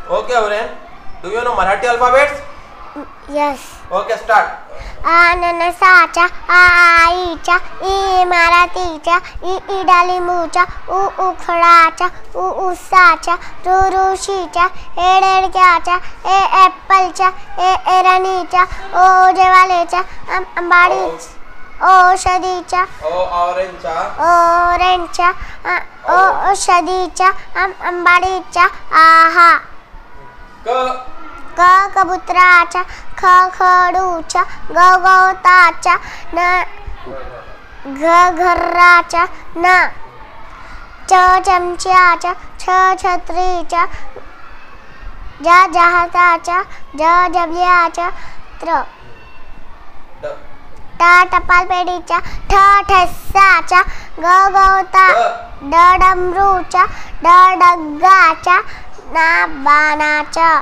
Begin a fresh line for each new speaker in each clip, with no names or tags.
Okay, Avren. Do you know Marathi alphabets?
Yes.
Okay, start.
अननसाच्या आईच्या E मराठीच्या E डालिंबूच्या उखळाच्या उसाच्या ऋषीच्या रेडक्याच्या ॲपलच्या एरणीच्या जेवालेच्या आंबाडी औषधीच्या ओरेंजच्या औषधीच्या आंबाडीच्या आहा कबुतराच्या खडूच्या गवताच्या घराच्या चमच्याच्या छत्रीच्या जहाजाच्या जबल्याच्या टपाल पेढीच्या ठसाच्या गवता डमरूच्या डग्गाच्या बाणाच्या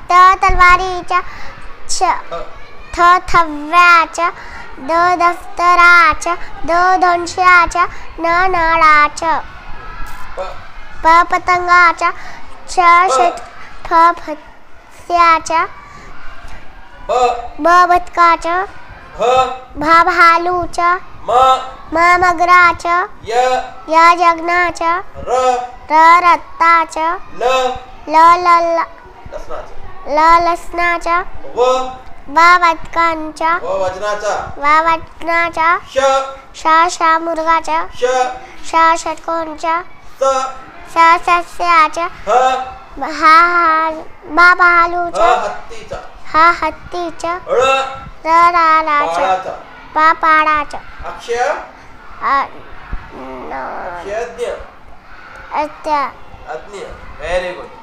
तलवारीच्या थव्याच्या दफ्तराच्या धनुष्याच्या नळाच्या पतंगाच्या फस्याच्या बदकाच्या भालूच्या मगराच्या जगनाच्या रत्ताच्या लसणाच्या वावटकांच्या मुर्गाच्या षटकोनच्या सस्याच्या भालूच्या हत्तीच्या रराराच्या पापाडाच्या
अक्षय व्हेरी गुड.